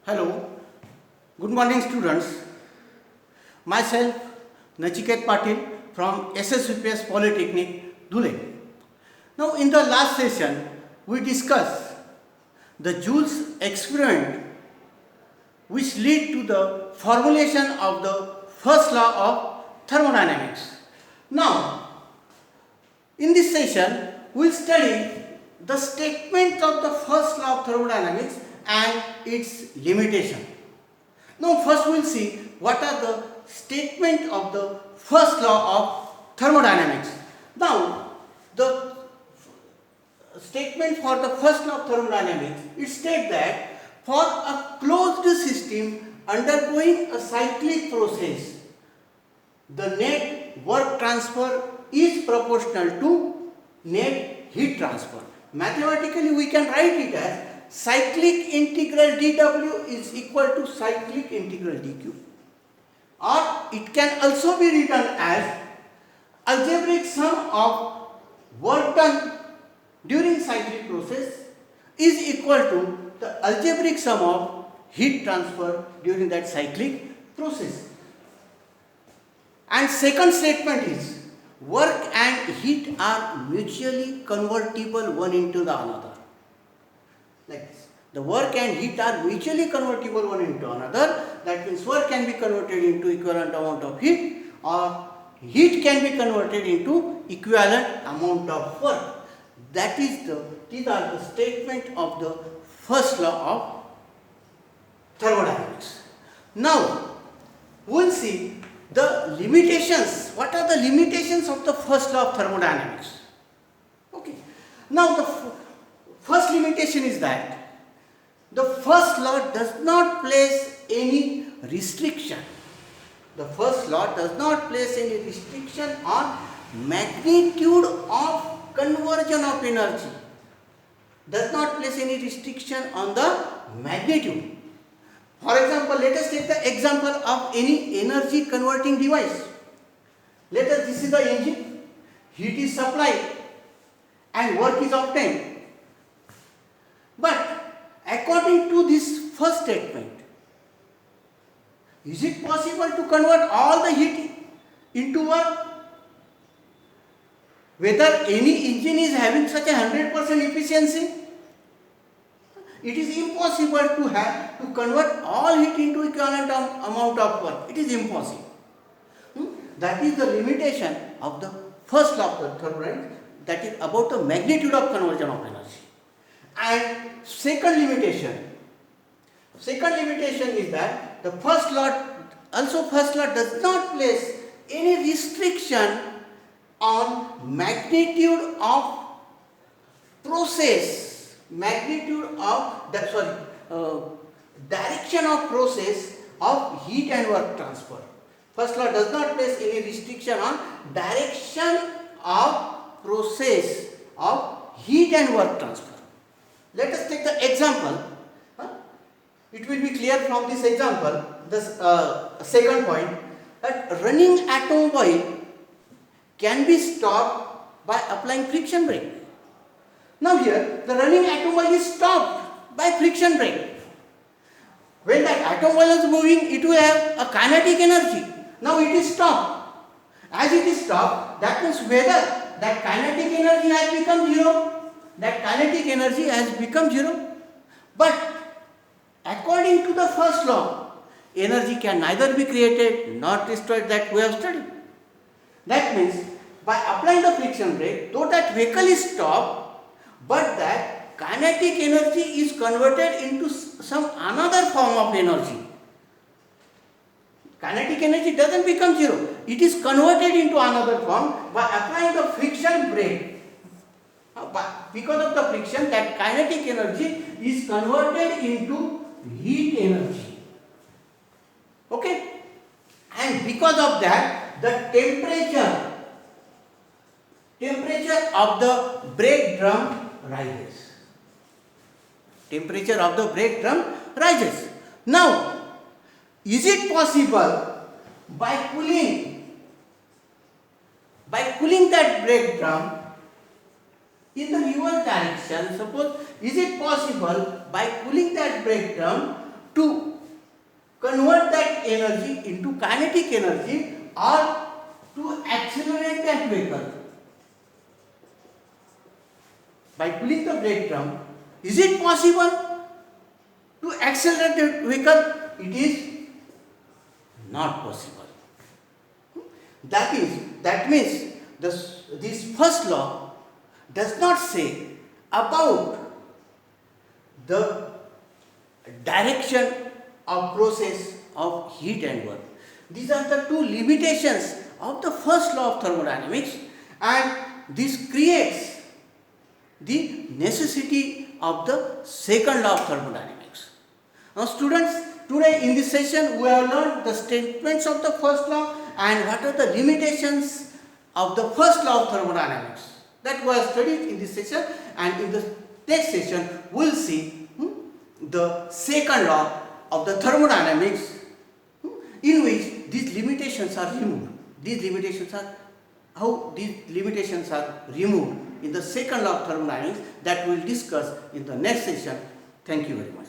Hello, good morning students. Myself Nachiket Patil from SSVPS Polytechnic, Dhule. Now in the last session we discussed the Joule's experiment which lead to the formulation of the first law of thermodynamics. Now in this session we will study the statement of the first law of thermodynamics and its limitation. Now first we will see what are the statement of the first law of thermodynamics. Now the statement for the first law of thermodynamics, it states that for a closed system undergoing a cyclic process, the net work transfer is proportional to net heat transfer. Mathematically we can write it as cyclic integral dW is equal to cyclic integral dQ, or it can also be written as algebraic sum of work done during cyclic process is equal to the algebraic sum of heat transfer during that cyclic process. And second statement is work and heat are mutually convertible one into the another. Like this. The work and heat are mutually convertible one into another. That means work can be converted into equivalent amount of heat, or heat can be converted into equivalent amount of work. These are the statement of the first law of thermodynamics. Now we will see the limitations. What are the limitations of the first law of thermodynamics? Okay. Now the first limitation is that the first law does not place any restriction. The first law does not place any restriction on magnitude of conversion of energy. Does not place any restriction on the magnitude. For example, let us take the example of any energy converting device. Let us, this is the engine, heat is supplied and work is obtained. But according to this first statement, is it possible to convert all the heat into work? Whether any engine is having such a 100% efficiency, it is impossible to convert all heat into equivalent amount of work. It is impossible. That is the limitation of the first law of the thermodynamics, that is about the magnitude of conversion of energy. And second limitation is that the first law does not place any restriction on magnitude of process, direction of process of heat and work transfer. First law does not place any restriction on direction of process of heat and work transfer. Let us take the example. It will be clear from this example. The second point, that running automobile can be stopped by applying friction brake. Now here the running automobile is stopped by friction brake. When that automobile is moving, it will have a kinetic energy. Now it is stopped. As it is stopped, that means whether that kinetic energy has become zero. That kinetic energy has become zero. But according to the first law, energy can neither be created nor destroyed, that we have studied. That means by applying the friction brake, though that vehicle is stopped, but that kinetic energy is converted into some another form of energy. Kinetic energy doesn't become zero. It is converted into another form by applying the friction brake. Because of the friction, that kinetic energy is converted into heat energy. Okay? And because of that, the temperature of the brake drum rises. Temperature of the brake drum rises. Now, is it possible by cooling that brake drum in the reverse direction? Suppose, is it possible by cooling that brake drum to convert that energy into kinetic energy or to accelerate that vehicle. By pulling the brake drum, is it possible to accelerate the vehicle? It is not possible. That means this first law does not say about the direction of process of heat and work. These are the two limitations of the first law of thermodynamics, and this creates the necessity of the second law of thermodynamics. Now students, today in this session we have learned the statements of the first law and what are the limitations of the first law of thermodynamics. That we have studied in this session, and in the next session we will see the second law of the thermodynamics, in which these limitations are removed. How these limitations are removed in the second law of thermodynamics, that we will discuss in the next session. Thank you very much.